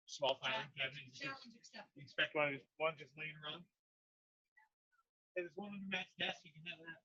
Small filing cabinet. You expect one just laying around? Hey, there's one under Matt's desk. You can have that.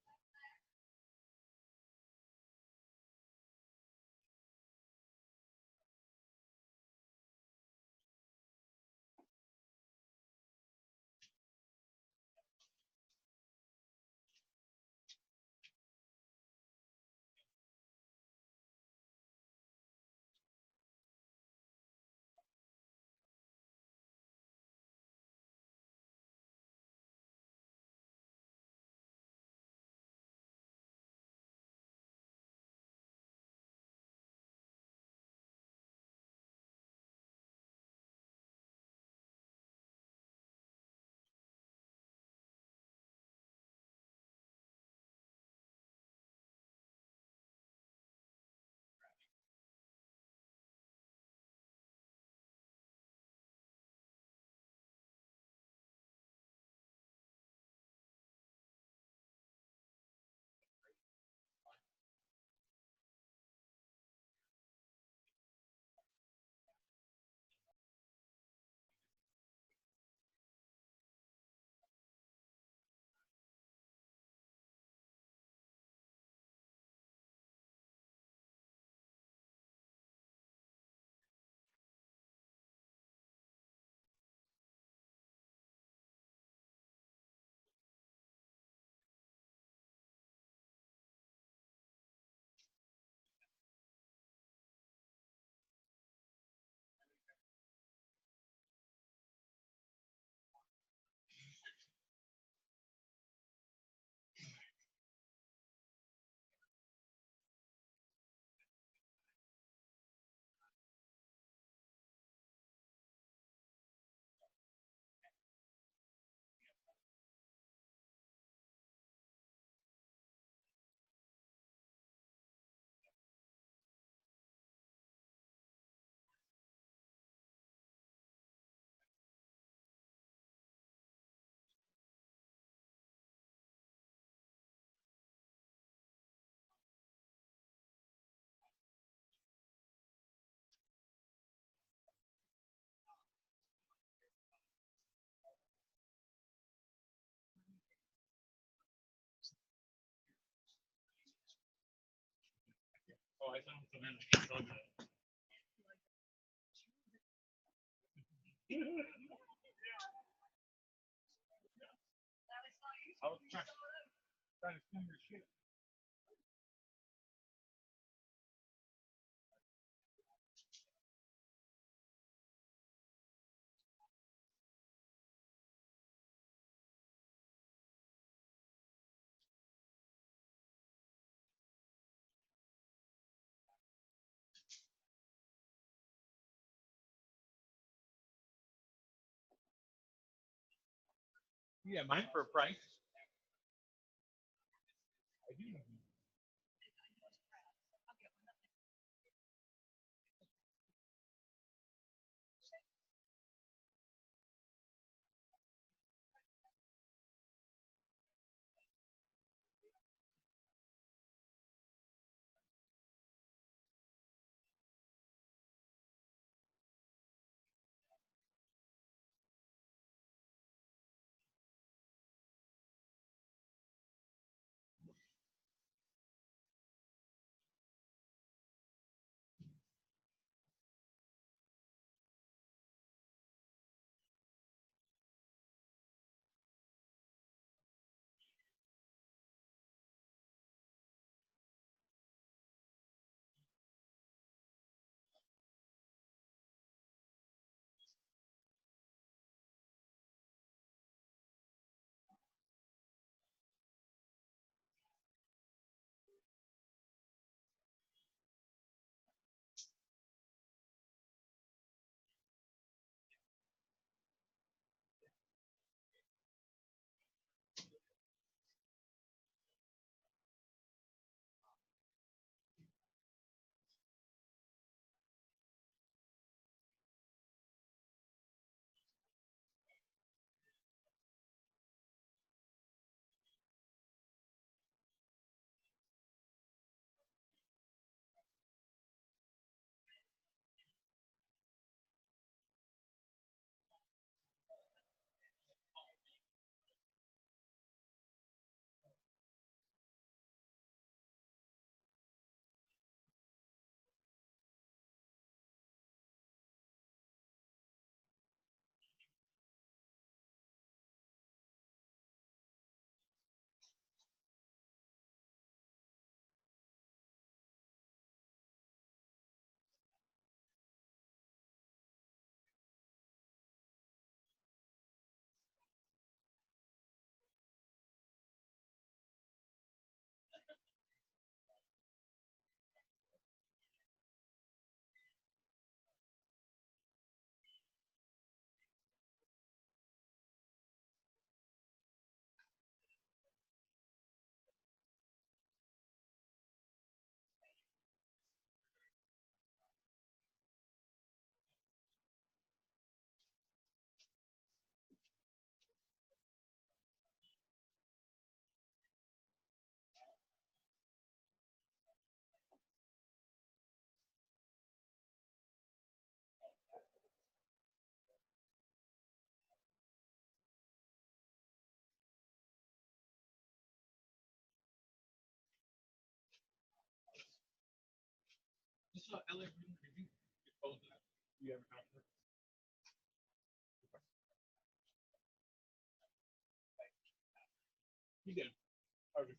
Oh, I found some in I was trying to steal your shit. Yeah, mine for a price. I do. saw LA Rumor. Did you get told that? You ever talked to her? You did. Okay.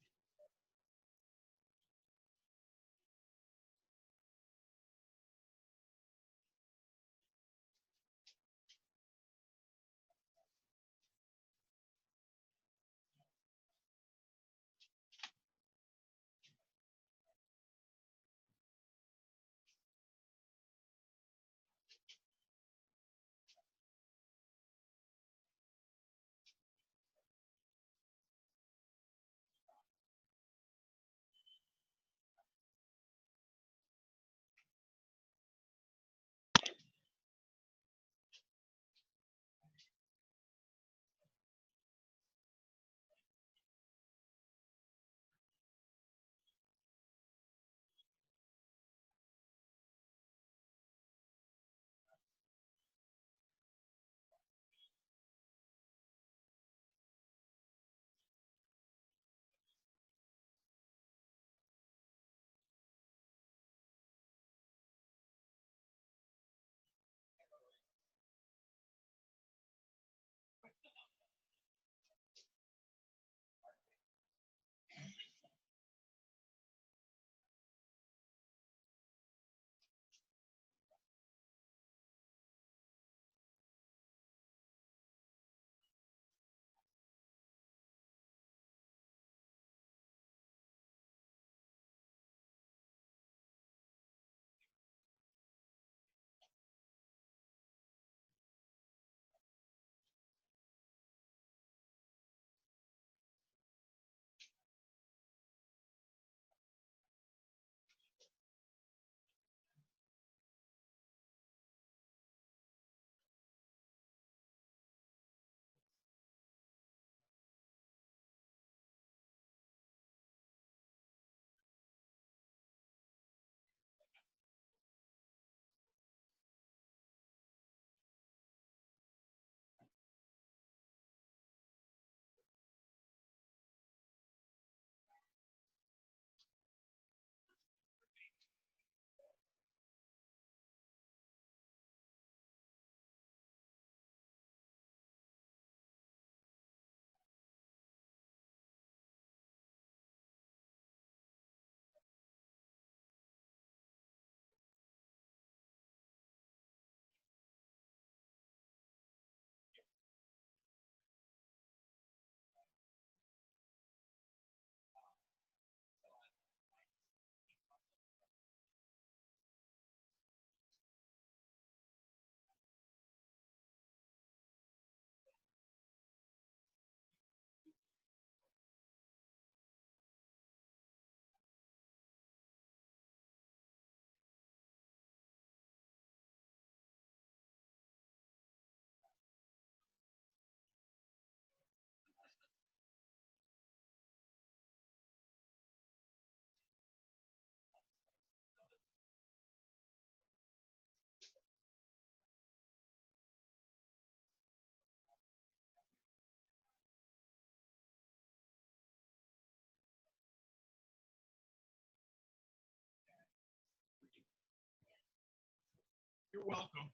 You're welcome.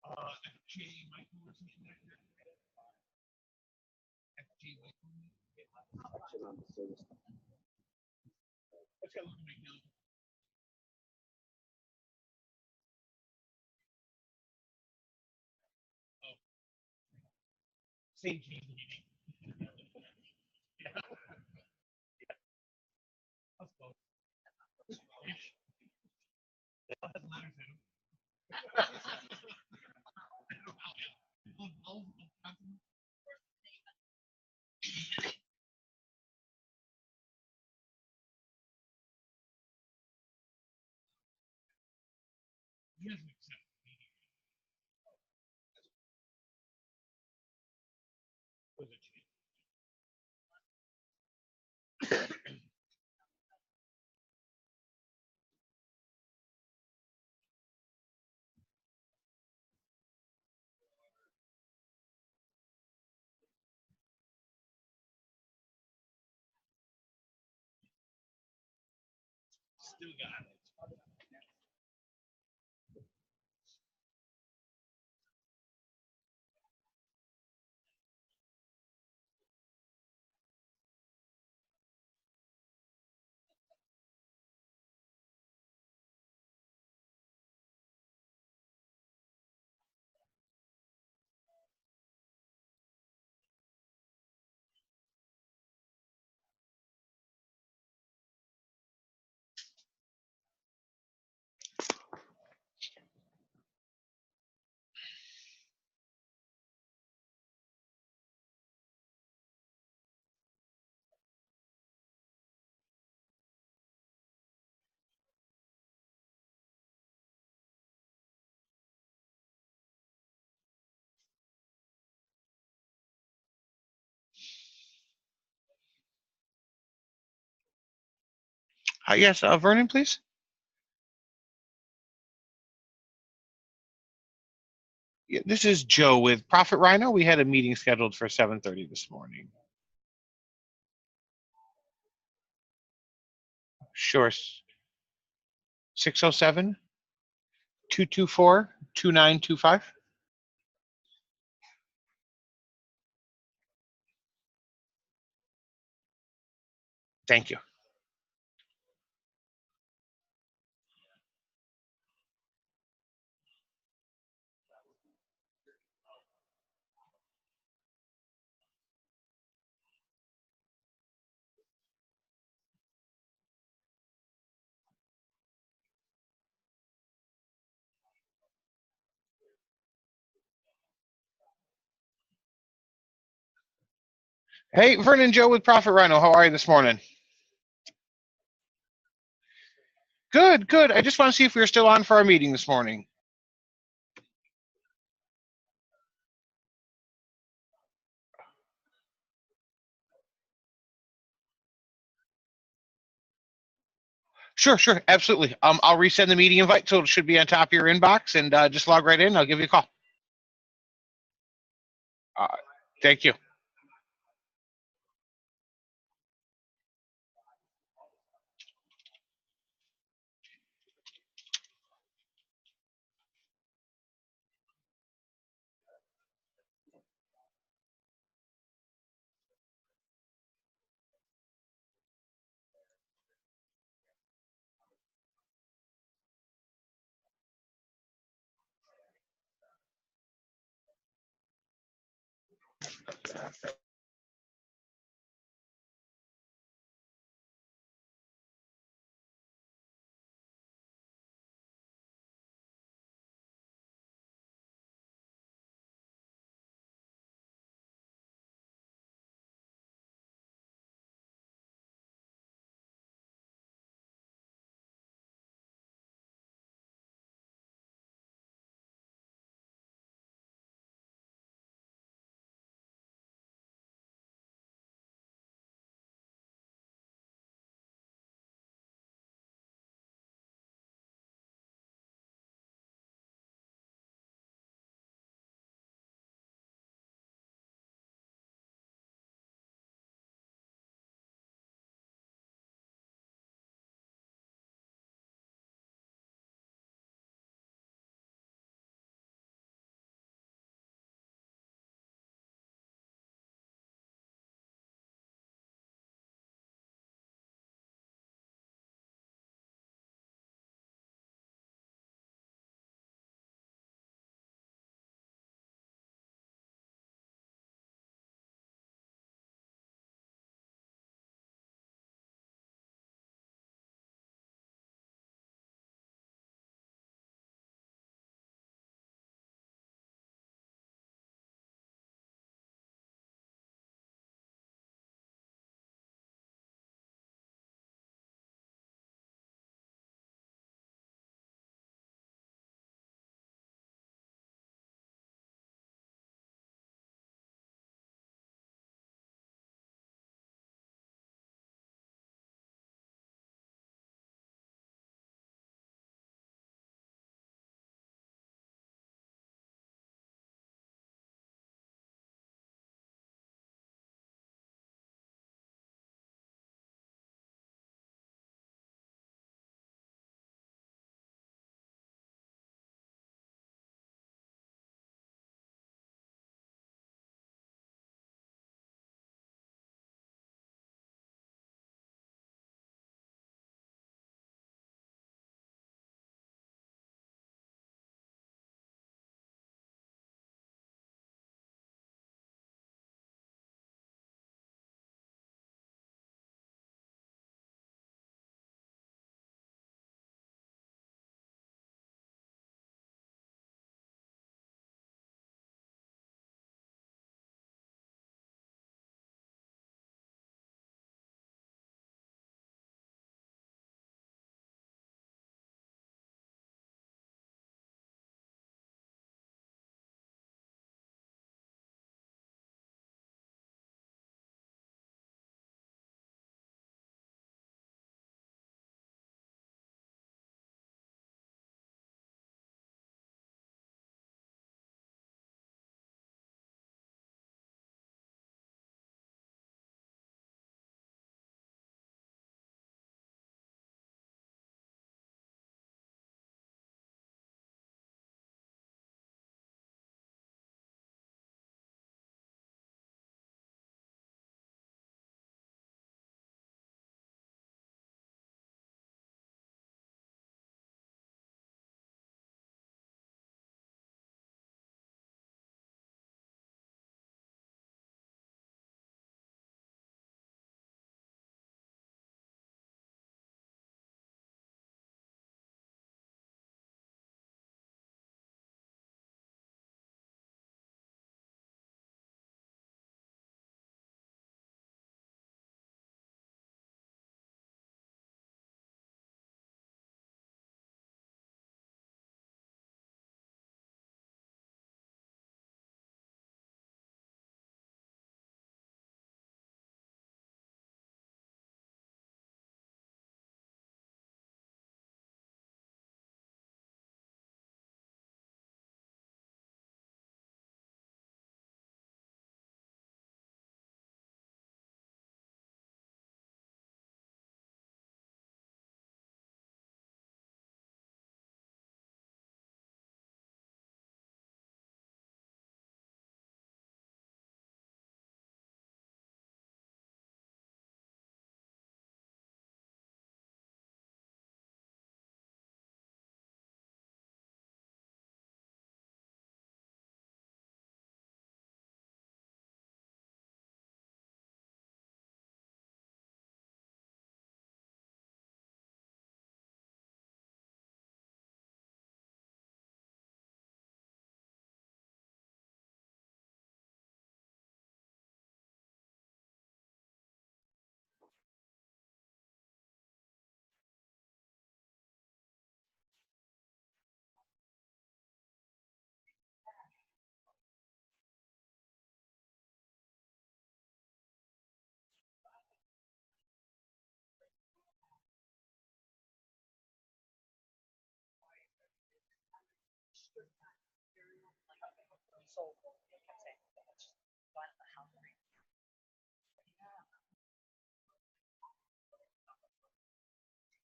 FJ Michael or something like that. FJ Michael. Let's go look at McDonald's. Oh, same cheese eating. Yeah, that's close. It has letters in them. He doesn't accept me. Was it cheese? Still got it. Hi, yes, Vernon, please. Yeah, this is Joe with Profit Rhino. We had a meeting scheduled for 7:30 this morning. Sure. 607-224-2925. Thank you. Hey, Vernon, Joe with Profit Rhino. How are you this morning? Good, good. I just want to see if we are still on for our meeting this morning. Sure, sure, absolutely. I'll resend the meeting invite so it should be on top of your inbox, and just log right in. I'll give you a call. Uh, Thank you.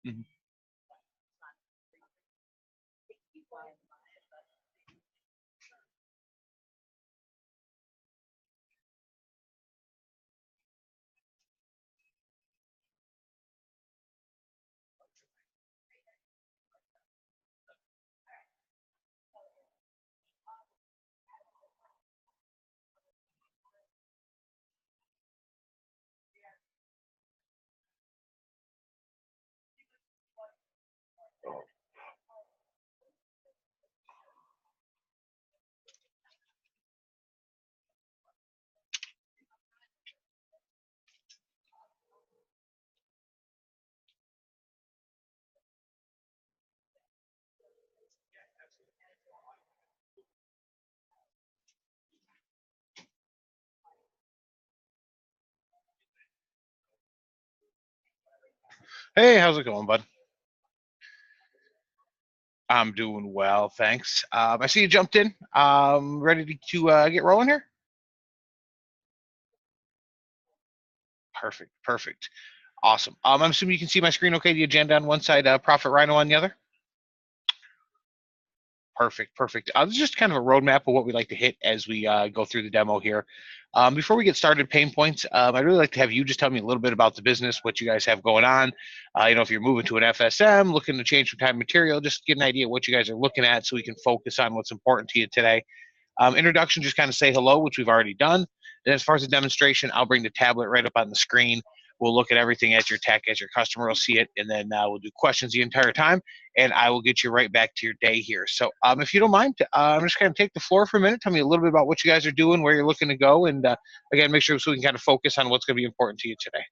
Mhm. Hey, how's it going, bud? I'm doing well, thanks. I see you jumped in. Ready to get rolling here? Perfect, perfect. Awesome. I'm assuming you can see my screen okay, the agenda on one side, Profit Rhino on the other? Perfect, perfect. This is just kind of a roadmap of what we like to hit as we go through the demo here. Before we get started, pain points. I'd really like to have you just tell me a little bit about the business, what you guys have going on. If you're moving to an FSM, looking to change from time and material, just get an idea of what you guys are looking at so we can focus on what's important to you today. Introduction, just kind of say hello, which we've already done. And as far as the demonstration, I'll bring the tablet right up on the screen. We'll look at everything as your tech, as your customer will see it, and then we'll do questions the entire time, and I will get you right back to your day here. So if you don't mind, I'm just going to take the floor for a minute. Tell me a little bit about what you guys are doing, where you're looking to go, and again, make sure so we can kind of focus on what's going to be important to you today.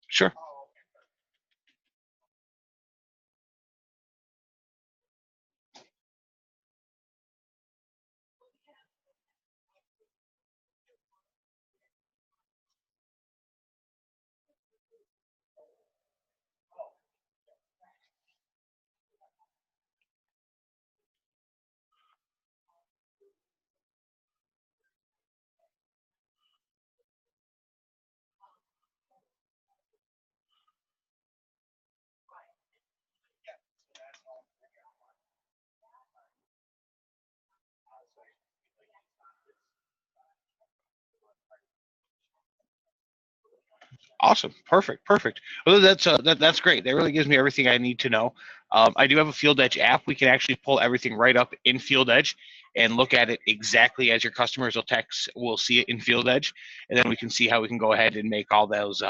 Sure. Awesome. Perfect. Perfect. Well, that's great. That really gives me everything I need to know. I do have a Field Edge app. We can actually pull everything right up in Field Edge and look at it exactly as your customers will text. We'll see it in Field Edge, and then we can see how we can go ahead and make all those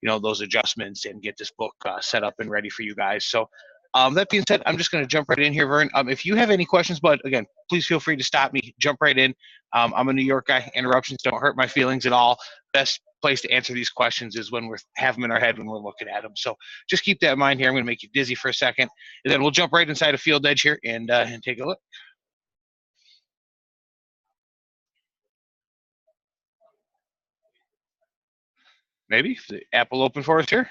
those adjustments and get this book set up and ready for you guys. So. That being said, I'm just going to jump right in here, Vern. If you have any questions, but again, please feel free to stop me. Jump right in. I'm a New York guy. Interruptions don't hurt my feelings at all. Best place to answer these questions is when we have them in our head when we're looking at them. So just keep that in mind here. I'm going to make you dizzy for a second, and then we'll jump right inside of Field Edge here and take a look. Maybe if the app will open for us here.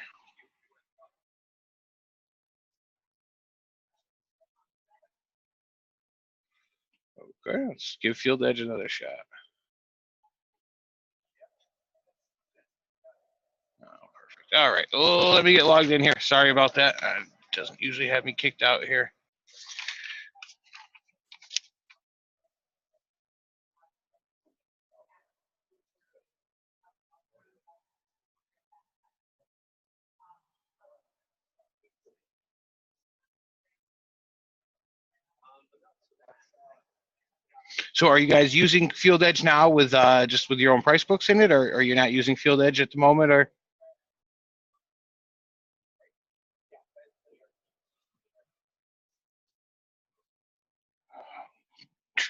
Okay, let's give Field Edge another shot. Oh, perfect. All right. Oh, let me get logged in here. Sorry about that. It doesn't usually have me kicked out here. So are you guys using Field Edge now with just with your own price books in it, or are you not using Field Edge at the moment, or?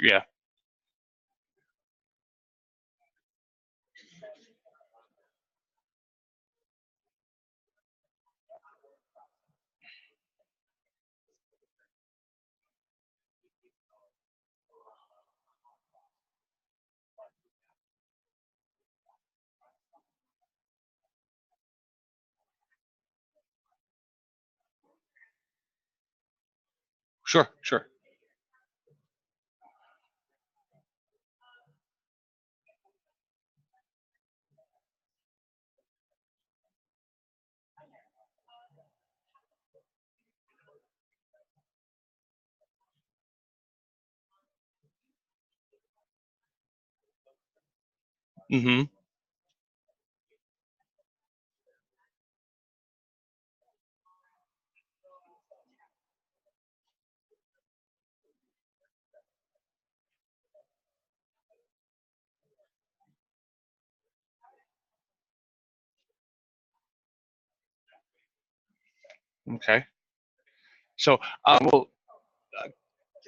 Yeah, sure, sure. Mm-hmm. Okay. So, well,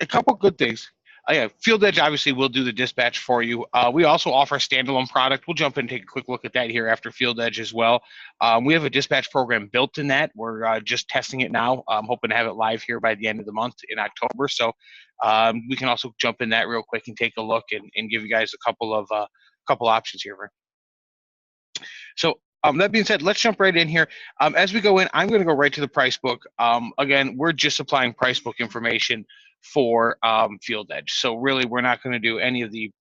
a couple good things. Yeah, Field Edge obviously will do the dispatch for you. We also offer a standalone product. We'll jump in and take a quick look at that here after Field Edge as well. We have a dispatch program built in that. We're just testing it now. I'm hoping to have it live here by the end of the month in October. So we can also jump in that real quick and take a look and give you guys a couple options here. So that being said, let's jump right in here. As we go in, I'm going to go right to the price book. Again, we're just supplying price book information for Field Edge. So really, we're not going to do any of the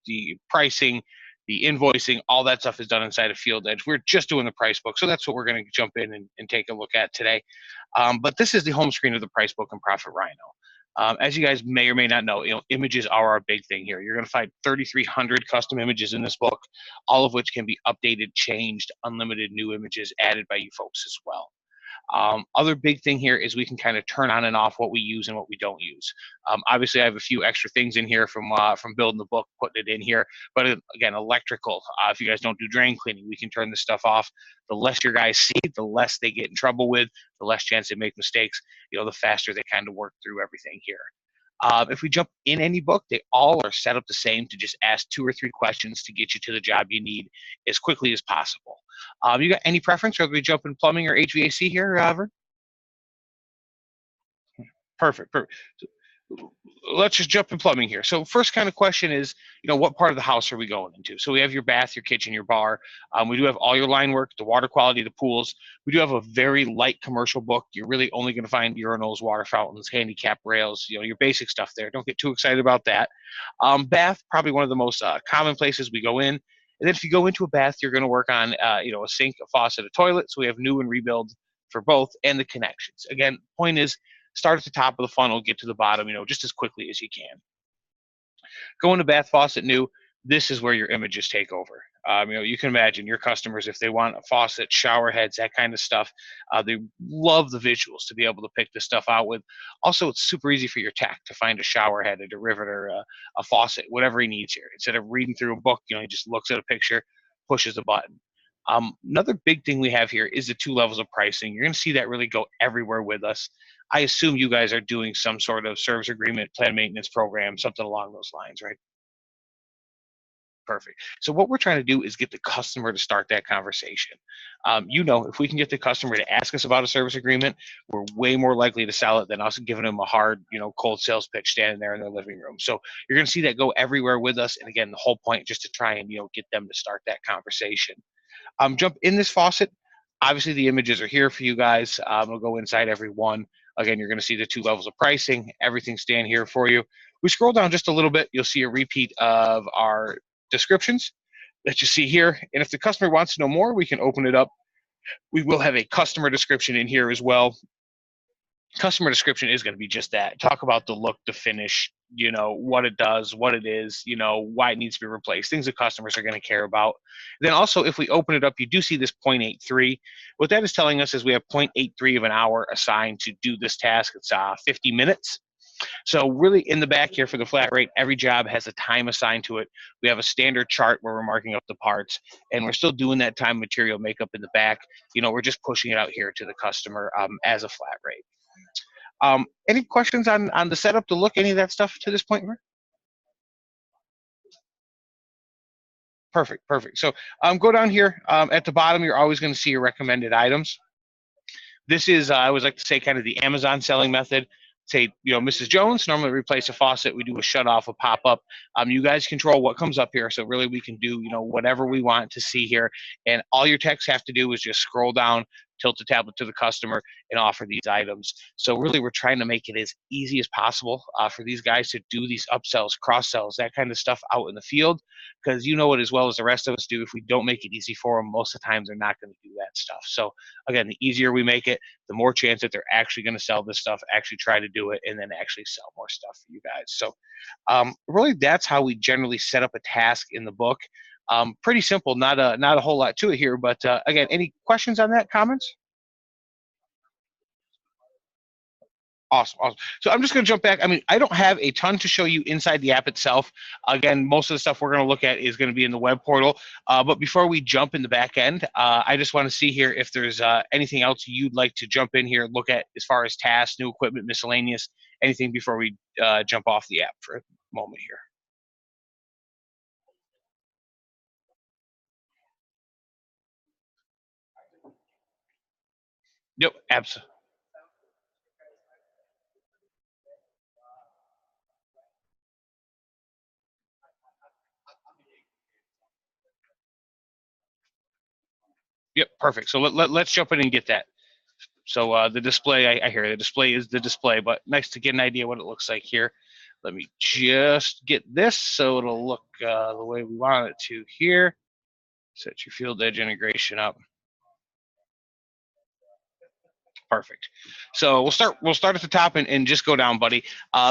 pricing, the invoicing, all that stuff is done inside of Field Edge. We're just doing the price book. So that's what we're going to jump in and take a look at today. But this is the home screen of the price book and Profit Rhino. As you guys may or may not know, images are our big thing here. You're going to find 3,300 custom images in this book, all of which can be updated, changed, unlimited new images added by you folks as well. Other big thing here is we can kind of turn on and off what we use and what we don't use. Obviously, I have a few extra things in here from building the book, putting it in here. But again, electrical. If you guys don't do drain cleaning, we can turn this stuff off. The less your guys see, the less they get in trouble with, the less chance they make mistakes. The faster they kind of work through everything here. If we jump in any book, they all are set up the same to just ask 2 or 3 questions to get you to the job you need as quickly as possible. You got any preference whether we jump in plumbing or HVAC here, Robert? Perfect. Perfect. So, let's just jump in plumbing here. So first kind of question is, what part of the house are we going into? So we have your bath, your kitchen, your bar. We do have all your line work, the water quality, the pools. We do have a very light commercial book. You're really only going to find urinals, water fountains, handicap rails, your basic stuff there. Don't get too excited about that. Bath, probably one of the most common places we go in. And then if you go into a bath, you're going to work on, a sink, a faucet, a toilet. So we have new and rebuild for both and the connections. Again, point is, start at the top of the funnel, get to the bottom, just as quickly as you can. Going to bath faucet new, this is where your images take over. You can imagine your customers, if they want a faucet, shower heads, that kind of stuff, they love the visuals to be able to pick this stuff out with. Also, it's super easy for your tech to find a shower head, a derivator, a faucet, whatever he needs here. Instead of reading through a book, he just looks at a picture, pushes a button. Another big thing we have here is the 2 levels of pricing. You're going to see that really go everywhere with us. I assume you guys are doing some sort of service agreement, plan maintenance program, something along those lines, right? Perfect. So what we're trying to do is get the customer to start that conversation. If we can get the customer to ask us about a service agreement, we're way more likely to sell it than us giving them a hard, cold sales pitch standing there in their living room. So you're going to see that go everywhere with us. And again, the whole point just to try and, get them to start that conversation. Jump in this faucet. Obviously, the images are here for you guys. We'll go inside every one. Again, you're going to see the 2 levels of pricing. Everything's staying here for you. We scroll down just a little bit. You'll see a repeat of our descriptions that you see here. And if the customer wants to know more, we can open it up. We will have a customer description in here as well. Customer description is going to be just that. Talk about the look, the finish, what it does, what it is, why it needs to be replaced, things that customers are going to care about. Then also, if we open it up, you do see this 0.83. What that is telling us is we have 0.83 of an hour assigned to do this task. It's 50 minutes. So really in the back here for the flat rate, every job has a time assigned to it. We have a standard chart where we're marking up the parts, and we're still doing that time material makeup in the back. We're just pushing it out here to the customer as a flat rate. Any questions on the setup, the look, any of that stuff to this point? Perfect. So go down here. At the bottom, you're always going to see your recommended items. This is, I always like to say, kind of the Amazon selling method. Say, Mrs. Jones, normally replace a faucet. We do a shut off, a pop up. You guys control what comes up here. So really we can do, whatever we want to see here. And all your techs have to do is just scroll down, tilt the tablet to the customer, and offer these items. So really we're trying to make it as easy as possible for these guys to do these upsells, cross sells, that kind of stuff out in the field. Because you know it as well as the rest of us do, if we don't make it easy for them, most of the times they're not going to do that stuff. So again, the easier we make it, the more chance that they're actually going to sell this stuff, actually try to do it, and then actually sell more stuff for you guys. So really that's how we generally set up a task in the book. Pretty simple, not a whole lot to it here, but again, any questions on that, comments? Awesome. So I'm just going to jump back. I mean, I don't have a ton to show you inside the app itself. Again, most of the stuff we're going to look at is going to be in the web portal. But before we jump in the back end, I just want to see here if there's anything else you'd like to jump in here, look at as far as tasks, new equipment, miscellaneous, anything before we jump off the app for a moment here. Yep, absolutely. Yep, perfect. So let's jump in and get that. So the display, I hear the display is the display, but nice to get an idea what it looks like here. Let me just get this so it'll look the way we want it to here. Set your field edge integration up. Perfect. So we'll start at the top and just go down, buddy.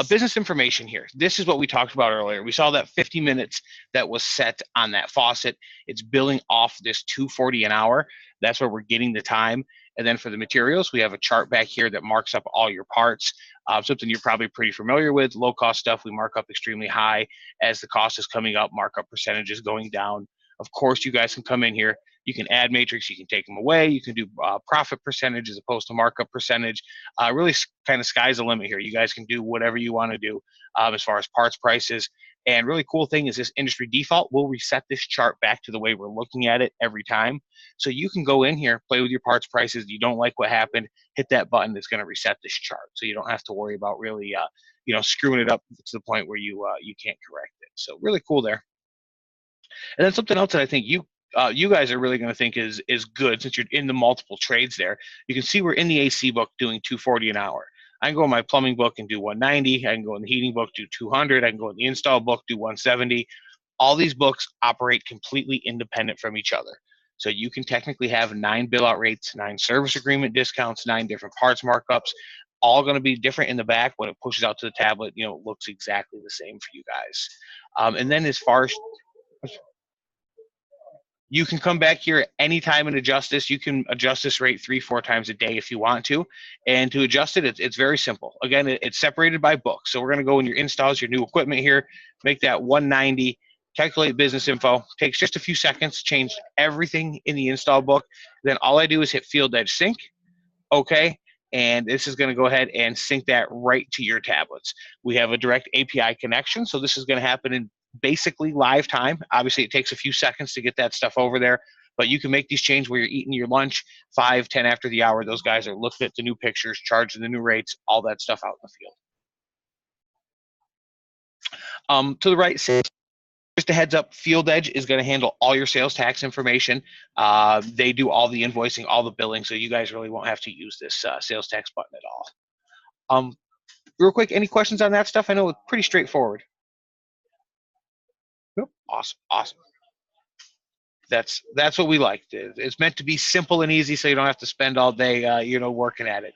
Business information here. This is what we talked about earlier. We saw that 50 minutes that was set on that faucet. It's billing off this $2.40 an hour. That's where we're getting the time. And then for the materials, we have a chart back here that marks up all your parts. Something you're probably pretty familiar with. Low cost stuff, we mark up extremely high. As the cost is coming up, markup percentages going down. Of course, you guys can come in here. You can add matrix, you can take them away. You can do profit percentage as opposed to markup percentage. Really kind of sky's the limit here. You guys can do whatever you want to do as far as parts prices. And really cool thing is this industry default will reset this chart back to the way we're looking at it every time. So you can go in here, play with your parts prices. You don't like what happened, hit that button that's going to reset this chart. So you don't have to worry about really, screwing it up to the point where you can't correct it. So really cool there. And then something else that I think you guys are really going to think is good since you're in the multiple trades there. You can see we're in the AC book doing $2.40 an hour. I can go in my plumbing book and do $190. I can go in the heating book, do $200. I can go in the install book, do $170. All these books operate completely independent from each other. So you can technically have 9 bill out rates, 9 service agreement discounts, 9 different parts markups, all going to be different in the back. When it pushes out to the tablet, it looks exactly the same for you guys. And then as far as you can come back here anytime and adjust this. You can adjust this rate 3-4 times a day if you want to. And to adjust it, it's very simple. Again, it's separated by book. So we're going to go in your installs, your new equipment here, make that 190, calculate business info. Takes just a few seconds, change everything in the install book. Then all I do is hit field edge sync. Okay. And this is going to go ahead and sync that right to your tablets. We have a direct API connection. So this is going to happen in basically live time. Obviously, it takes a few seconds to get that stuff over there, but you can make these changes where you're eating your lunch 5, 10 after the hour. Those guys are looking at the new pictures, charging the new rates, all that stuff out in the field. To the right, Just a heads up, Field Edge is going to handle all your sales tax information. They do all the invoicing, all the billing, so you guys really won't have to use this sales tax button at all. Real quick, any questions on that stuff? I know it's pretty straightforward. Nope. Awesome, awesome. That's what we like. It's meant to be simple and easy, so you don't have to spend all day, working at it.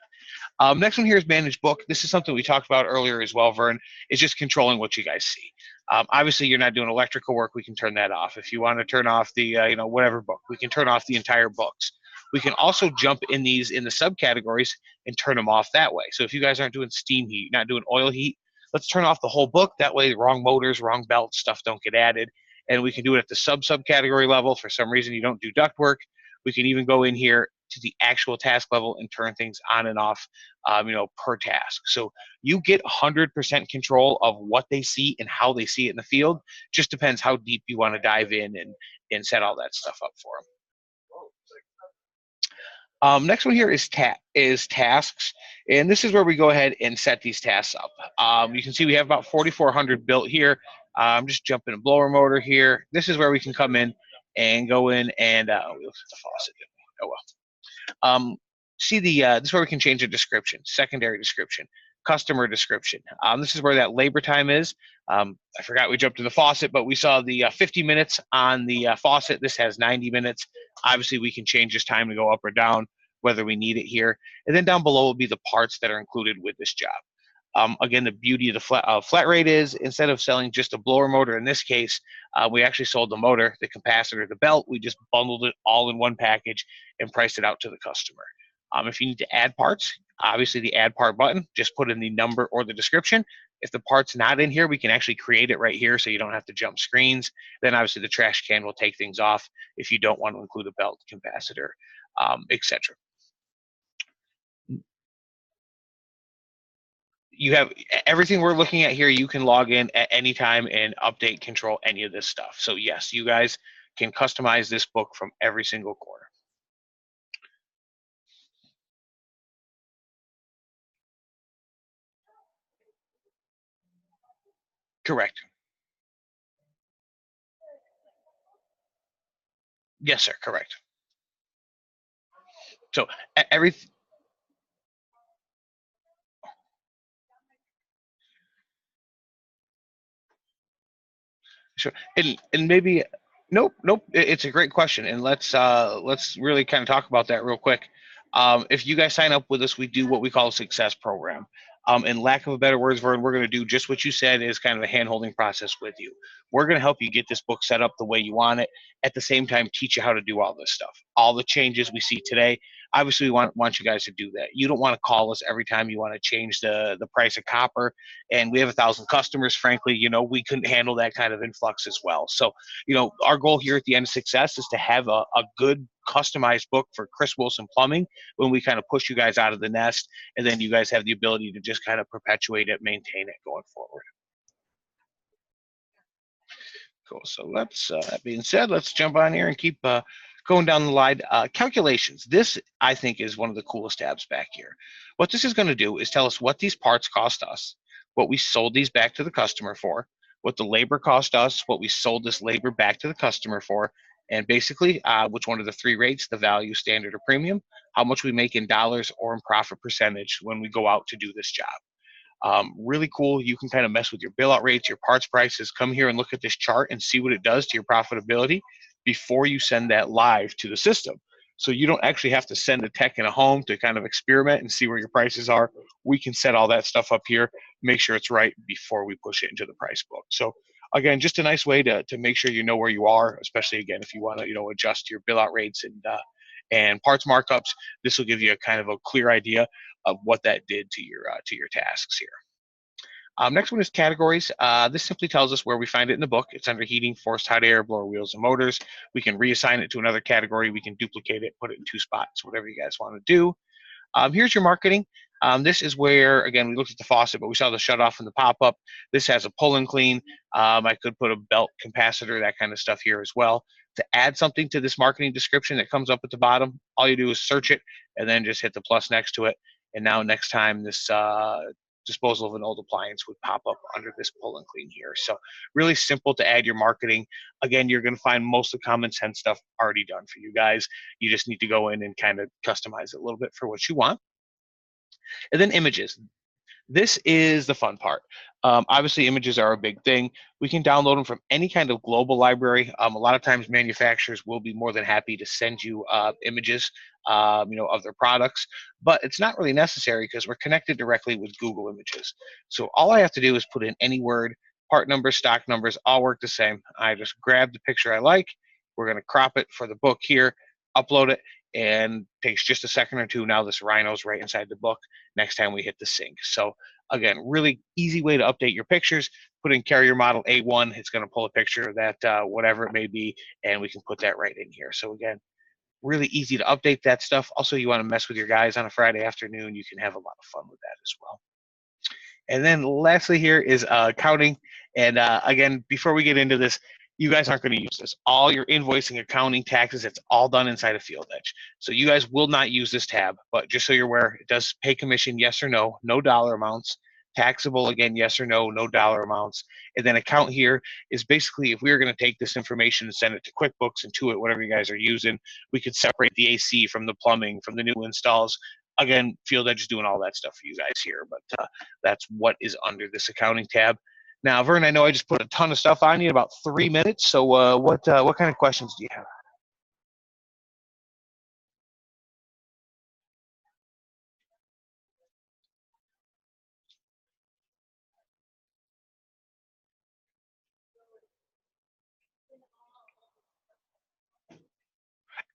Next one here is Manage Book. This is something we talked about earlier as well, Vern. It's just controlling what you guys see. Obviously, you're not doing electrical work. We can turn that off. If you want to turn off the, whatever book, we can turn off the entire books. We can also jump in these in the subcategories and turn them off that way. So if you guys aren't doing steam heat, not doing oil heat, let's turn off the whole book. That way, the wrong motors, wrong belts, stuff don't get added. And we can do it at the subcategory level. For some reason, you don't do duct work. We can even go in here to the actual task level and turn things on and off, per task. So you get 100% control of what they see and how they see it in the field. Just depends how deep you want to dive in and set all that stuff up for them. Next one here is tasks, and this is where we go ahead and set these tasks up. You can see we have about 4,400 built here. I'm just jumping a blower motor here. This is where we can come in and go in and we'll set the faucet. Oh well. See this is where we can change the description, secondary description, customer description. This is where that labor time is. I forgot we jumped to the faucet, but we saw the 50 minutes on the faucet. This has 90 minutes. Obviously, we can change this time to go up or down, whether we need it here. And then down below will be the parts that are included with this job. Again, the beauty of the flat rate is instead of selling just a blower motor, in this case, we actually sold the motor, the capacitor, the belt. We just bundled it all in one package and priced it out to the customer. If you need to add parts, obviously the add part button, just put in the number or the description. If the part's not in here, we can actually create it right here so you don't have to jump screens. Then obviously the trash can will take things off if you don't want to include a belt, capacitor, etc. You have everything we're looking at here. You can log in at any time and update, control any of this stuff. So yes, you guys can customize this book from every single corner. Correct. Yes, sir. Correct. So everything. Sure. And maybe nope. It's a great question, and let's really kind of talk about that real quick. If you guys sign up with us, we do what we call a success program. In lack of a better words, Vern, we're going to do just what you said is kind of a hand-holding process with you. We're going to help you get this book set up the way you want it. At the same time, teach you how to do all this stuff. All the changes we see today, obviously we want you guys to do that. You don't want to call us every time you want to change the price of copper, and we have 1,000 customers. Frankly, we couldn't handle that kind of influx as well. So our goal here at the end of Success is to have a good customized book for Chris Wilson Plumbing when we kind of push you guys out of the nest, and then you guys have the ability to just kind of perpetuate it, maintain it going forward. Cool. So that being said, let's jump on here and keep going down the line. Calculations. This, I think, is one of the coolest tabs back here. What this is going to do is tell us what these parts cost us, what we sold these back to the customer for, what the labor cost us, what we sold this labor back to the customer for, and basically which one of the three rates, the value, standard, or premium, how much we make in dollars or in profit percentage when we go out to do this job. Really cool. You can kind of mess with your bill out rates, your parts prices. Come here and look at this chart and see what it does to your profitability before you send that live to the system. So you don't actually have to send a tech in a home to kind of experiment and see where your prices are. We can set all that stuff up here, make sure it's right before we push it into the price book. So again, just a nice way to make sure you know where you are, especially again, if you want to, adjust your bill out rates and parts markups. This will give you a kind of a clear idea of what that did to your tasks here. Next one is categories. This simply tells us where we find it in the book. It's under heating, forced hot air, blower wheels, and motors. We can reassign it to another category. We can duplicate it, put it in 2 spots, whatever you guys want to do. Here's your marketing. This is where, again, we looked at the faucet, but we saw the shut off and the pop up. This has a pull and clean. I could put a belt, capacitor, that kind of stuff here as well. To add something to this marketing description that comes up at the bottom, all you do is search it and then just hit the plus next to it. And now next time this disposal of an old appliance would pop up under this pull and clean here. So really simple to add your marketing. Again, you're going to find most of the common sense stuff already done for you guys. You just need to go in and kind of customize it a little bit for what you want. And then images. This is the fun part. Obviously, images are a big thing. We can download them from any kind of global library. A lot of times, manufacturers will be more than happy to send you images, of their products. But it's not really necessary because we're connected directly with Google Images. So all I have to do is put in any word, part numbers, stock numbers, all work the same. I just grab the picture I like. We're going to crop it for the book here, upload it, and takes just a second or two. Now this rhino's right inside the book next time we hit the sync. So again, really easy way to update your pictures. Put in carrier model A1. It's going to pull a picture of that, whatever it may be, and we can put that right in here. So again, really easy to update that stuff. Also, you want to mess with your guys on a Friday afternoon, you can have a lot of fun with that as well. And then lastly here is accounting. And again, before we get into this, you guys aren't going to use this. All your invoicing, accounting, taxes, it's all done inside of FieldEdge. So you guys will not use this tab, but just so you're aware, it does pay commission, yes or no, no dollar amounts. Taxable, again, yes or no, no dollar amounts. And then account here is basically if we were going to take this information and send it to QuickBooks, Intuit, whatever you guys are using, we could separate the AC from the plumbing, from the new installs. Again, FieldEdge is doing all that stuff for you guys here, but that's what is under this accounting tab. Now, Vern, I know I just put a ton of stuff on you in about 3 minutes. So what kind of questions do you have?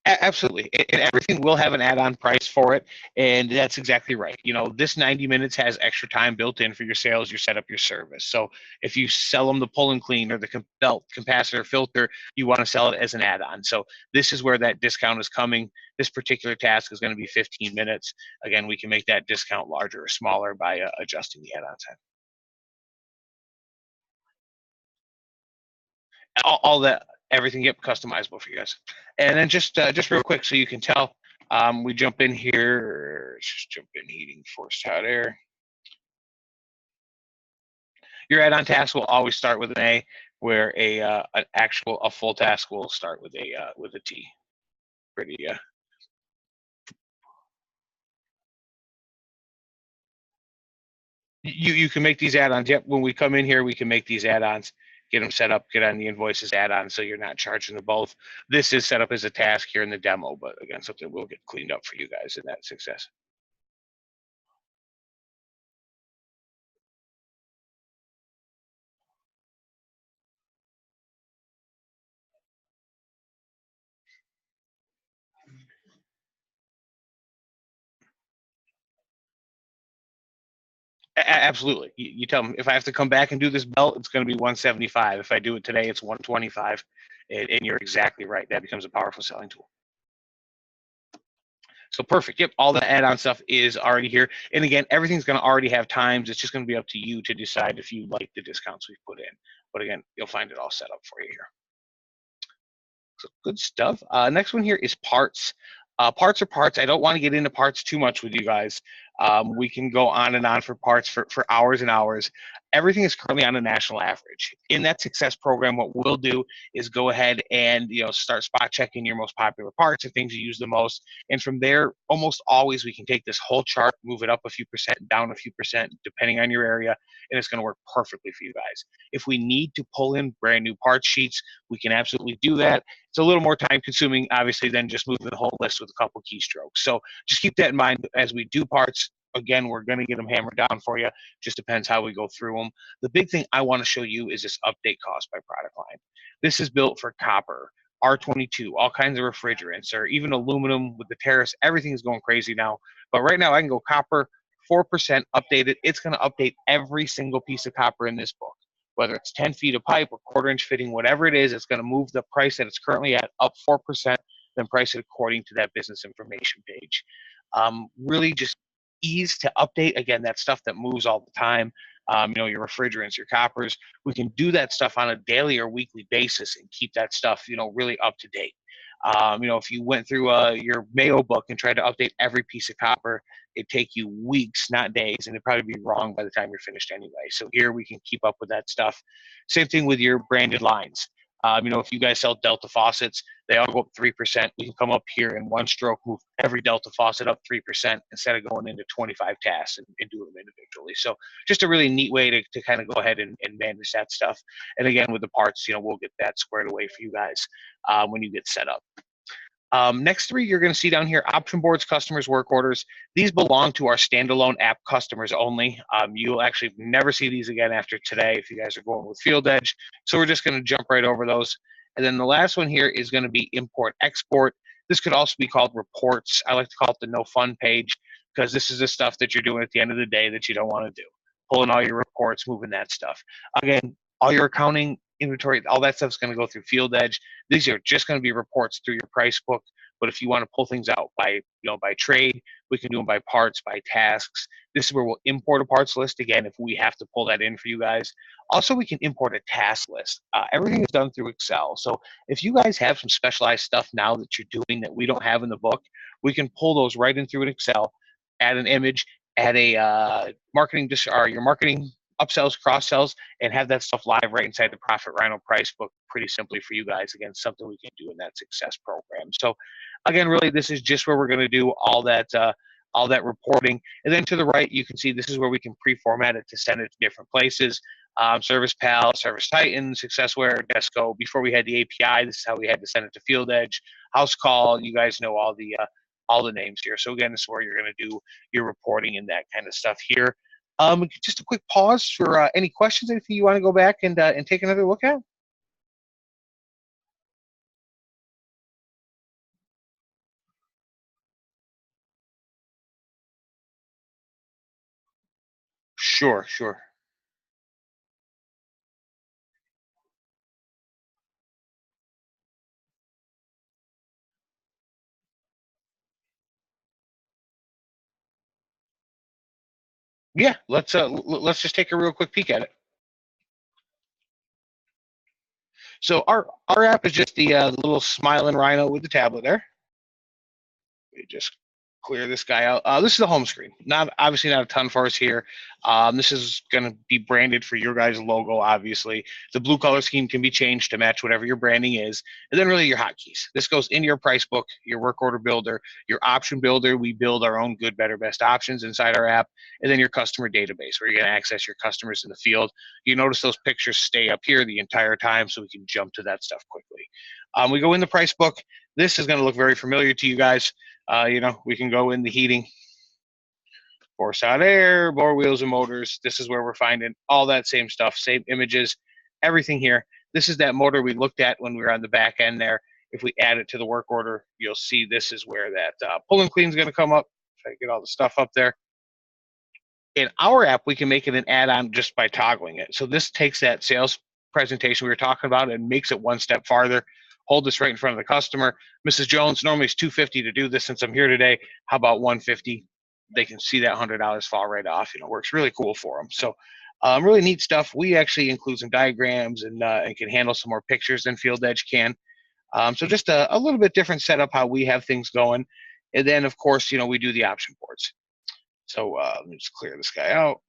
Absolutely. And everything will have an add-on price for it. And that's exactly right. This 90 minutes has extra time built in for your sales, your setup, your service. So if you sell them the pull and clean or the belt, capacitor, filter, you want to sell it as an add-on. So this is where that discount is coming. This particular task is going to be 15 minutes. Again, we can make that discount larger or smaller by adjusting the add-on time. All that, everything, yep, customizable for you guys. And then just real quick, so you can tell, we jump in here. Just jump in heating, forced hot air. Your add-on task will always start with an A, where a full task will start with a T. Pretty You can make these add-ons. Yep, when we come in here, we can make these add-ons, get them set up, get on the invoices add-on, so you're not charging them both. This is set up as a task here in the demo, but again, something will get cleaned up for you guys in that success. Absolutely. You tell them if I have to come back and do this belt, it's going to be 175. If I do it today, it's 125. And you're exactly right. That becomes a powerful selling tool. So perfect. Yep. All the add-on stuff is already here. And again, everything's going to already have times. It's just going to be up to you to decide if you like the discounts we've put in. But again, you'll find it all set up for you here. So good stuff. Next one here is parts. Parts are parts. I don't want to get into parts too much with you guys. We can go on and on for parts for hours and hours. Everything is currently on a national average. In that success program, what we'll do is go ahead and start spot checking your most popular parts and things you use the most. And from there, almost always we can take this whole chart, move it up a few percent, down a few percent, depending on your area, and it's going to work perfectly for you guys. If we need to pull in brand new part sheets, we can absolutely do that. It's a little more time consuming, obviously, than just moving the whole list with a couple keystrokes. So just keep that in mind as we do parts. Again, we're going to get them hammered down for you. Just depends how we go through them. The big thing I want to show you is this update cost by product line. This is built for copper, R22, all kinds of refrigerants, or even aluminum with the tariffs. Everything is going crazy now. But right now, I can go copper, 4% updated. It's going to update every single piece of copper in this book. Whether it's 10 feet of pipe or quarter-inch fitting, whatever it is, it's going to move the price that it's currently at up 4%, then price it according to that business information page. Really just ease to update. Again, that stuff that moves all the time. Your refrigerants, your coppers. We can do that stuff on a daily or weekly basis and keep that stuff, really up to date. You know, if you went through your Mayo book and tried to update every piece of copper, it'd take you weeks, not days, and it'd probably be wrong by the time you're finished anyway. So here we can keep up with that stuff. Same thing with your branded lines. You know, if you guys sell Delta faucets, they all go up 3%. We can come up here in one stroke, move every Delta faucet up 3% instead of going into 25 tasks and do them individually. So just a really neat way to kind of go ahead and manage that stuff. And again, with the parts, you know, we'll get that squared away for you guys when you get set up. Next three you're going to see down here: option boards, customers, work orders. These belong to our standalone app customers only. You'll actually never see these again after today if you guys are going with FieldEdge. So we're just going to jump right over those. And then the last one here is going to be import export. This could also be called reports. I like to call it the no fun page, because this is the stuff that you're doing at the end of the day that you don't want to do. Pulling all your reports, moving that stuff. Again, all your accounting, inventory, all that stuff is going to go through FieldEdge. These are just going to be reports through your price book. But if you want to pull things out by, by trade, we can do them by parts, by tasks. This is where we'll import a parts list again if we have to pull that in for you guys. Also, we can import a task list. Everything is done through Excel. So if you guys have some specialized stuff now that you're doing that we don't have in the book, we can pull those right in through an Excel, add an image, add a your marketing upsells, cross sells, and have that stuff live right inside the Profit Rhino price book pretty simply for you guys. Again, something we can do in that success program. So again, really, this is just where we're going to do all that reporting. And then to the right, you can see this is where we can pre-format it to send it to different places. ServicePal, ServiceTitan, SuccessWare, Desco. Before we had the API, this is how we had to send it to FieldEdge. House Call, you guys know all the names here. So again, this is where you're going to do your reporting and that kind of stuff here. Just a quick pause for any questions, anything you want to go back and take another look at. Sure, sure. Yeah, let's just take a real quick peek at it. So our app is just the little smiling rhino with the tablet there. We just clear this guy out. This is the home screen. Obviously not a ton for us here. This is going to be branded for your guys' logo, obviously. The blue color scheme can be changed to match whatever your branding is. And then really your hotkeys. This goes into your price book, your work order builder, your option builder. We build our own good, better, best options inside our app. And then your customer database, where you're going to access your customers in the field. You notice those pictures stay up here the entire time, so we can jump to that stuff quickly. We go in the price book. This is going to look very familiar to you guys. We can go in the heating, force out air, bore wheels and motors. This is where we're finding all that same stuff, same images, everything here. This is that motor we looked at when we were on the back end there. If we add it to the work order, you'll see this is where that pull and clean is going to come up. Try to get all the stuff up there. In our app, we can make it an add-on just by toggling it. So this takes that sales presentation we were talking about and makes it one step farther. Hold this right in front of the customer. Mrs. Jones, normally it's $250 to do this. Since I'm here today, how about $150? They can see that $100 fall right off. Works really cool for them. So really neat stuff. We actually include some diagrams and can handle some more pictures than FieldEdge can. So just a little bit different setup how we have things going. And then, of course, we do the option boards. So let me just clear this guy out.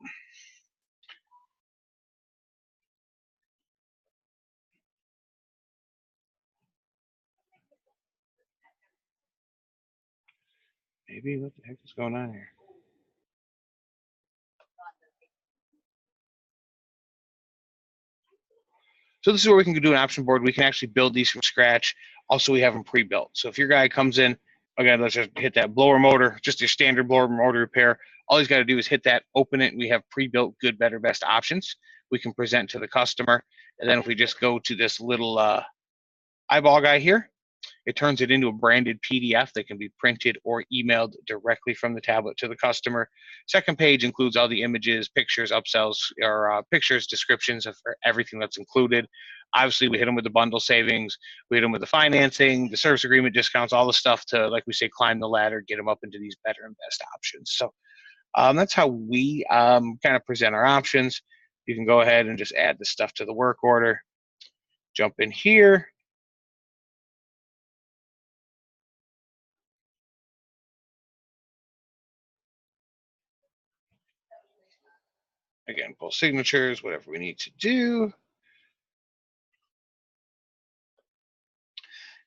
Maybe what the heck is going on here? So this is where we can do an option board. We can actually build these from scratch. Also, we have them pre-built. So if your guy comes in, again, let's just hit that blower motor, just your standard blower motor repair. All he's got to do is hit that, open it, and we have pre-built good, better, best options we can present to the customer. And then if we just go to this little eyeball guy here, it turns it into a branded PDF that can be printed or emailed directly from the tablet to the customer. Second page includes all the images, pictures, upsells, or pictures, descriptions of everything that's included. Obviously, we hit them with the bundle savings. We hit them with the financing, the service agreement discounts, all the stuff to, like we say, climb the ladder, get them up into these better and best options. So that's how we kind of present our options. You can go ahead and just add the stuff to the work order. Jump in here. Again, pull signatures, whatever we need to do.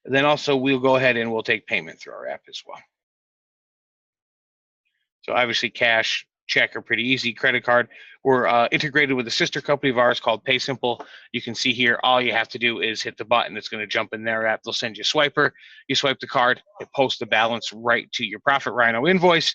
And then also we'll go ahead and we'll take payment through our app as well. So obviously cash, check are pretty easy. Credit card, we're integrated with a sister company of ours called PaySimple. You can see here, all you have to do is hit the button. It's going to jump in their app. They'll send you a swiper. You swipe the card, it posts the balance right to your Profit Rhino invoice.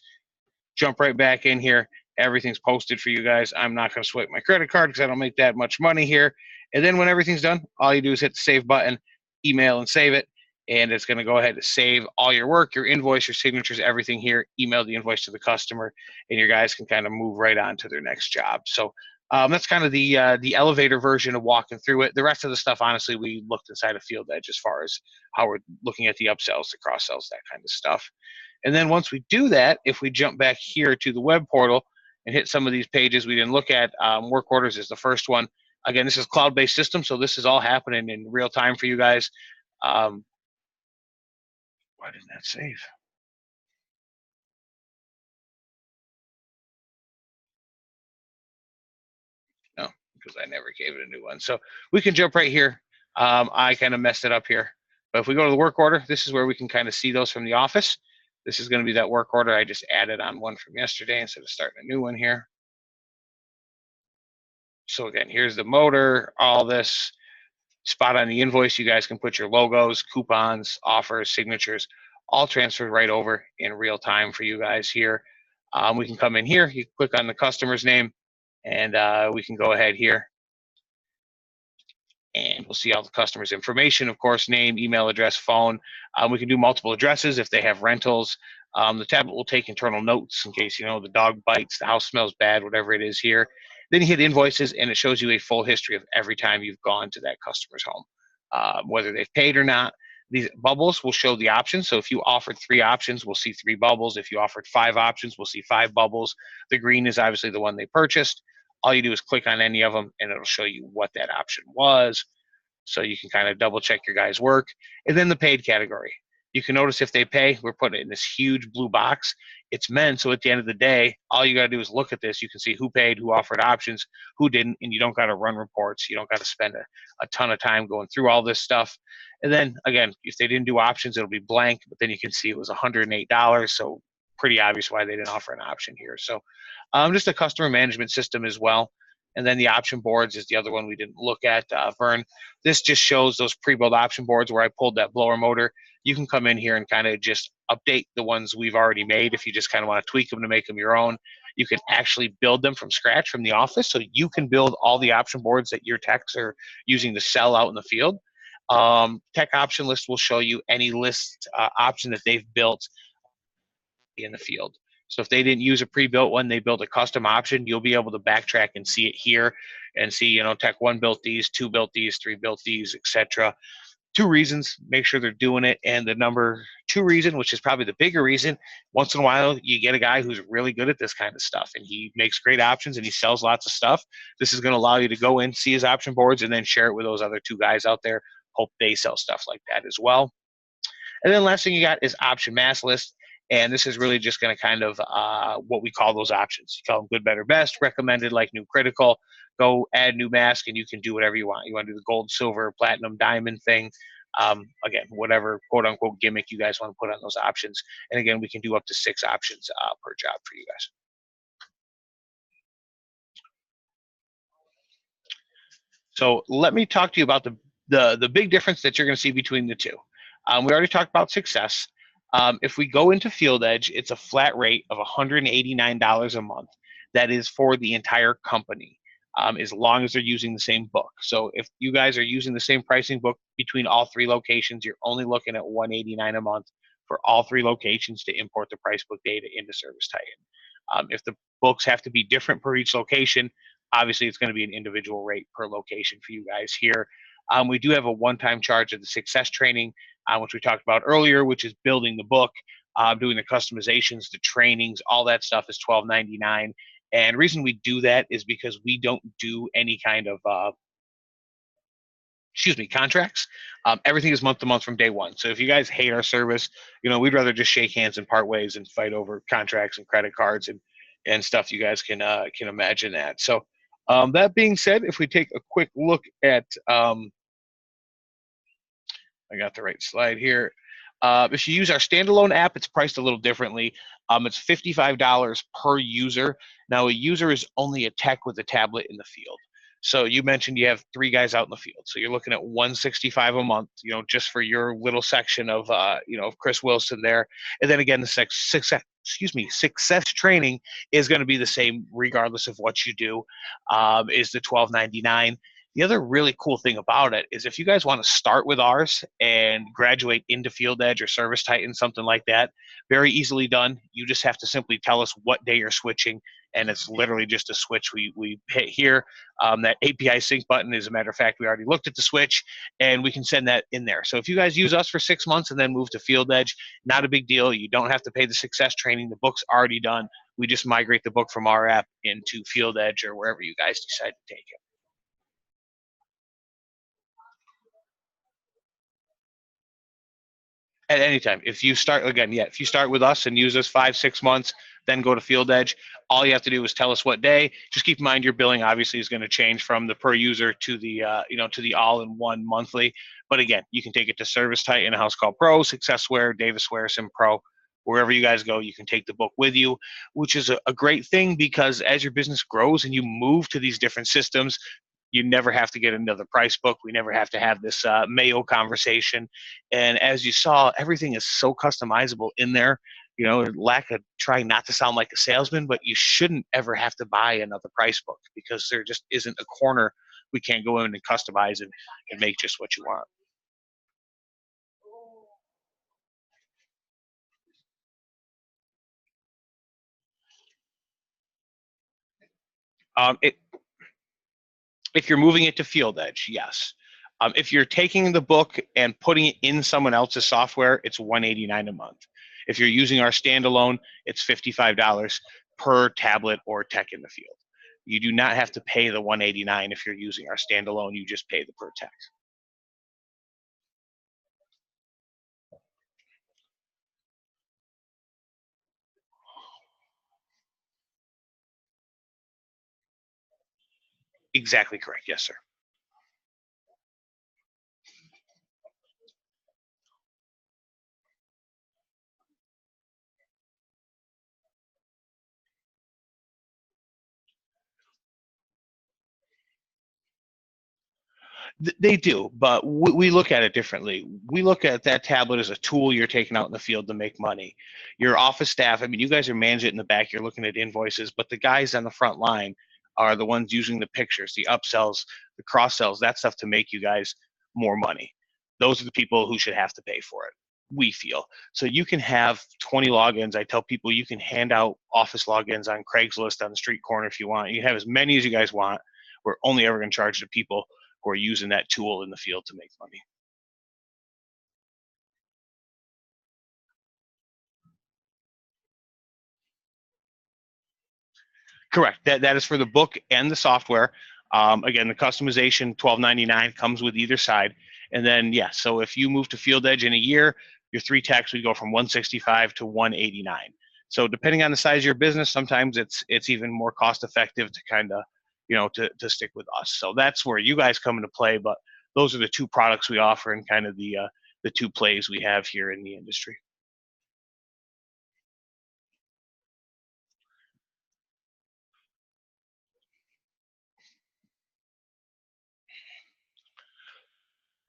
Jump right back in here. Everything's posted for you guys. I'm not going to swipe my credit card because I don't make that much money here. And then when everything's done, all you do is hit the save button, email and save it. And it's going to go ahead and save all your work, your invoice, your signatures, everything here. Email the invoice to the customer, and your guys can kind of move right on to their next job. So that's kind of the elevator version of walking through it. The rest of the stuff, honestly, we looked inside of Field Edge as far as how we're looking at the upsells, the cross sells, that kind of stuff. And then once we do that, if we jump back here to the web portal and hit some of these pages we didn't look at, work orders is the first one. Again, this is cloud-based system, so this is all happening in real time for you guys. Why didn't that save? No, because I never gave it a new one. So we can jump right here. I kind of messed it up here. But if we go to the work order, this is where we can kind of see those from the office. This is going to be that work order. I just added on one from yesterday instead of starting a new one here. So again, here's the motor, all this. Spot on the invoice, you guys can put your logos, coupons, offers, signatures, all transferred right over in real time for you guys here. We can come in here, you click on the customer's name, and we can go ahead here. And we'll see all the customer's information, of course, name, email address, phone. We can do multiple addresses if they have rentals. The tablet will take internal notes in case, the dog bites, the house smells bad, whatever it is here. Then you hit invoices, and it shows you a full history of every time you've gone to that customer's home, whether they've paid or not. These bubbles will show the options. So if you offered 3 options, we'll see 3 bubbles. If you offered 5 options, we'll see 5 bubbles. The green is obviously the one they purchased. All you do is click on any of them, and it'll show you what that option was. So you can kind of double check your guys' work. And then the paid category. You can notice if they pay, we're putting it in this huge blue box. It's meant so at the end of the day, all you got to do is look at this. You can see who paid, who offered options, who didn't, and you don't got to run reports. You don't got to spend a ton of time going through all this stuff. And then, again, if they didn't do options, it'll be blank, but then you can see it was $108, so pretty obvious why they didn't offer an option here. So just a customer management system as well. And then the option boards is the other one we didn't look at, Vern. This just shows those pre-built option boards where I pulled that blower motor. You can come in here and kind of just update the ones we've already made if you just kind of want to tweak them to make them your own. You can actually build them from scratch from the office, so you can build all the option boards that your techs are using to sell out in the field. Tech option list will show you any list option that they've built in the field. So if they didn't use a pre-built one, they built a custom option, you'll be able to backtrack and see it here and see, Tech 1 built these, 2 built these, 3 built these, etc. 2 reasons, make sure they're doing it. And the number 2 reason, which is probably the bigger reason, once in a while you get a guy who's really good at this kind of stuff and he makes great options and he sells lots of stuff. This is going to allow you to go in, see his option boards, and then share it with those other 2 guys out there. Hope they sell stuff like that as well. And then last thing you got is option mass list. And this is really just going to kind of what we call those options. You call them good, better, best, recommended, like new, critical. Go add new mask, and you can do whatever you want. You want to do the gold, silver, platinum, diamond thing. Again, whatever quote unquote gimmick you guys want to put on those options. And again, we can do up to 6 options per job for you guys. So let me talk to you about the big difference that you're going to see between the 2. We already talked about success. If we go into Field Edge, it's a flat rate of $189 a month. That is for the entire company, as long as they're using the same book. So if you guys are using the same pricing book between all 3 locations, you're only looking at $189 a month for all 3 locations to import the price book data into ServiceTitan. If the books have to be different per each location, obviously it's going to be an individual rate per location for you guys here. We do have a one-time charge of the success training, which we talked about earlier, which is building the book, doing the customizations, the trainings, all that stuff is $12.99. And the reason we do that is because we don't do any kind of, contracts. Everything is month to month from day one. So if you guys hate our service, we'd rather just shake hands and part ways and fight over contracts and credit cards and and stuff. You guys can imagine that. So that being said, if we take a quick look at I got the right slide here. If you use our standalone app, it's priced a little differently. It's $55 per user. Now, a user is only a tech with a tablet in the field. So you mentioned you have 3 guys out in the field. So you're looking at 165 a month, just for your little section of, of Chris Wilson there. And then again, the success training is going to be the same regardless of what you do. Is the $12.99. The other really cool thing about it is if you guys want to start with ours and graduate into Field Edge or Service Titan, something like that, very easily done. You just have to simply tell us what day you're switching, and it's literally just a switch we hit here. That API sync button, as a matter of fact, we already looked at the switch, and we can send that in there. So if you guys use us for 6 months and then move to Field Edge, not a big deal. You don't have to pay the success training. The book's already done. We just migrate the book from our app into Field Edge or wherever you guys decide to take it. At any time. If you start if you start with us and use us 5-6 months, then go to Field Edge. All you have to do is tell us what day. Just keep in mind your billing obviously is going to change from the per user to the to the all-in-one monthly. But again, you can take it to Service Titan, a house called Pro, Successware, Davisware, SimPro. Wherever you guys go, you can take the book with you, which is a great thing because as your business grows and you move to these different systems, you never have to get another price book. We never have to have this Mayo conversation. And as you saw, everything is so customizable in there. Lack of trying not to sound like a salesman, but you shouldn't ever have to buy another price book because there just isn't a corner we can't go in and customize and make just what you want. It If you're moving it to Field Edge, yes. If you're taking the book and putting it in someone else's software, it's $189 a month. If you're using our standalone, it's $55 per tablet or tech in the field. You do not have to pay the $189 if you're using our standalone. You just pay the per tech. Exactly correct. Yes, sir. They do, but we look at it differently. We look at that tablet as a tool you're taking out in the field to make money. Your office staff, I mean, you guys are managing it in the back, you're looking at invoices, but the guys on the front line are the ones using the pictures, the upsells, the cross sells, that stuff to make you guys more money. Those are the people who should have to pay for it, we feel. So you can have 20 logins. I tell people you can hand out office logins on Craigslist on the street corner if you want. You can have as many as you guys want. We're only ever going to charge the people who are using that tool in the field to make money. Correct. That is for the book and the software. Again, the customization $12.99 comes with either side, and then so if you move to Field Edge in a year, your 3 techs would go from 165 to 189. So depending on the size of your business, sometimes it's even more cost effective to kind of to stick with us. So that's where you guys come into play. But those are the 2 products we offer and kind of the 2 plays we have here in the industry.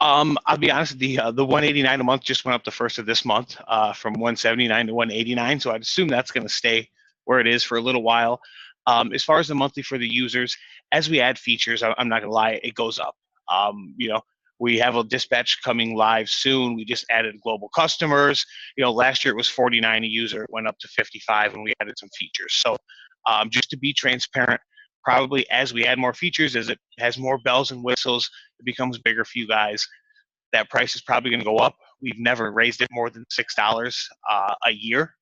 I'll be honest, the 189 a month just went up the first of this month, from 179 to 189. So I'd assume that's going to stay where it is for a little while. As far as the monthly for the users, as we add features, I'm not going to lie, it goes up. We have a dispatch coming live soon. We just added global customers. Last year it was 49 a user. It went up to 55, and we added some features. So just to be transparent, probably as we add more features, as it has more bells and whistles, it becomes bigger for you guys. That price is probably going to go up. We've never raised it more than $6 a year,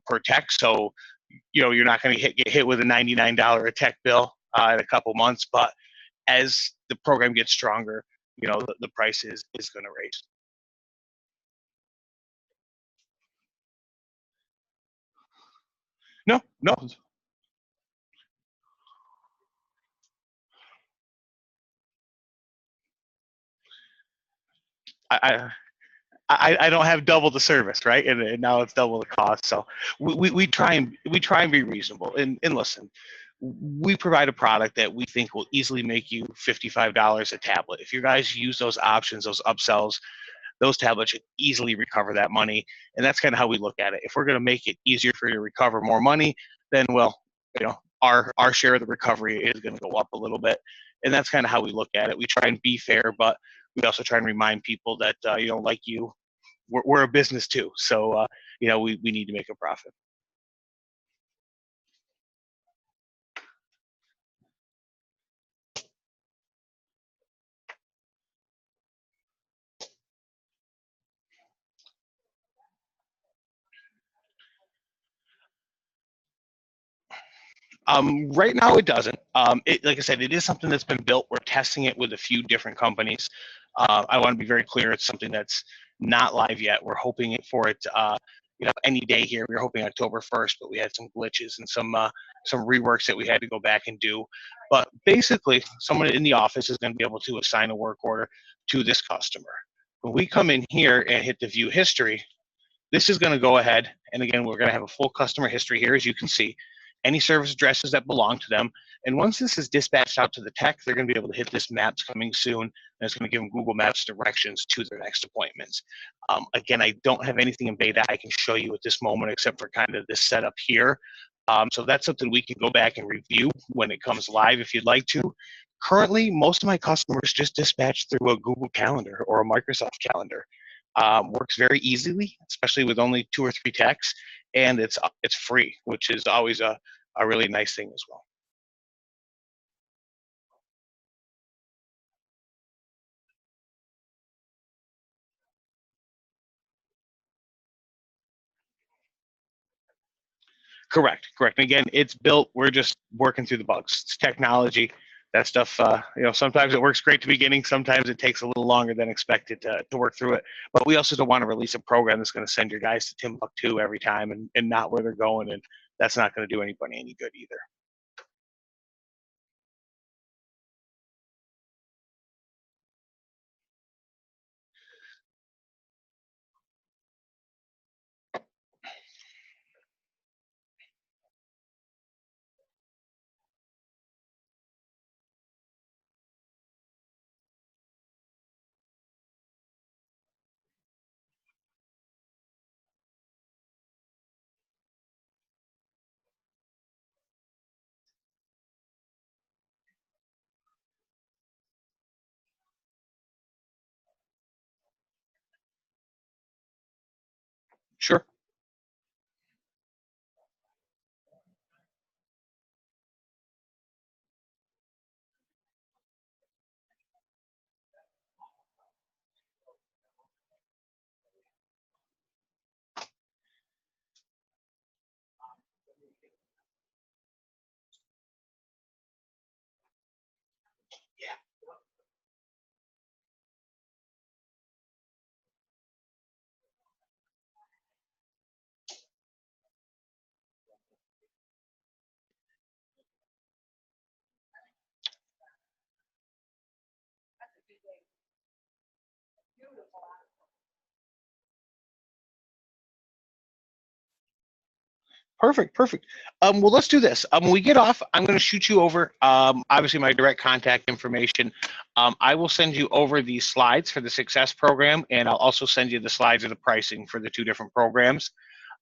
per tech. So, you're not going to get hit with a $99 a tech bill in a couple months. But as the program gets stronger, the price is going to raise. No, no. I, I don't have double the service, right? And now it's double the cost. So we try and be reasonable. And listen, we provide a product that we think will easily make you $55 a tablet. If you guys use those options, those upsells, those tablets should easily recover that money. And that's kind of how we look at it. If we're going to make it easier for you to recover more money, then well, our share of the recovery is going to go up a little bit. And that's kind of how we look at it. We try and be fair, but we also try and remind people that like you, we're a business too. So we need to make a profit. Right now, it doesn't. Like I said, it is something that's been built. We're testing it with a few different companies. I want to be very clear. It's something that's not live yet. We're hoping for it, any day here. We were hoping October 1st, but we had some glitches and some reworks that we had to go back and do. But basically, someone in the office is going to be able to assign a work order to this customer. When we come in here and hit the view history, this is going to go ahead, and again, we're going to have a full customer history here, as you can see, any service addresses that belong to them. And once this is dispatched out to the tech, they're going to be able to hit this maps coming soon, and it's going to give them Google Maps directions to their next appointments. Again, I don't have anything in beta I can show you at this moment except for kind of this setup here. So that's something we can go back and review when it comes live if you'd like to. Currently, most of my customers just dispatch through a Google Calendar or a Microsoft Calendar. Works very easily, especially with only 2 or 3 techs, and it's free, which is always a really nice thing as well. Correct. Again, it's built. We're just working through the bugs. It's technology. That stuff, sometimes it works great to beginning. Sometimes it takes a little longer than expected to work through it. But we also don't want to release a program that's going to send your guys to Timbuktu every time and not where they're going. And that's not going to do anybody any good either. Sure. Perfect. Well, let's do this. When we get off, I'm going to shoot you over, obviously, my direct contact information. I will send you over the slides for the Success program, and I'll also send you the slides of the pricing for the 2 different programs.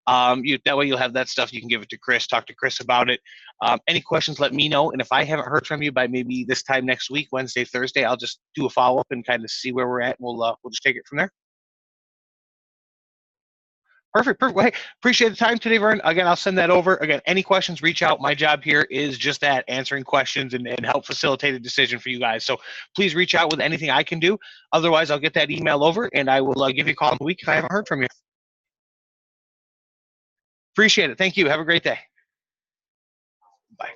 That way you'll have that stuff. You can give it to Chris, talk to Chris about it. Any questions, let me know. And if I haven't heard from you by maybe this time next week, Wednesday, Thursday, I'll just do a follow-up and kind of see where we're at. We'll just take it from there. Perfect. Well, hey, appreciate the time today, Vern. Again, I'll send that over. Again, any questions, reach out. My job here is just that, answering questions and help facilitate a decision for you guys. So please reach out with anything I can do. Otherwise, I'll get that email over, and I will give you a call in a week if I haven't heard from you. Appreciate it. Thank you. Have a great day. Bye.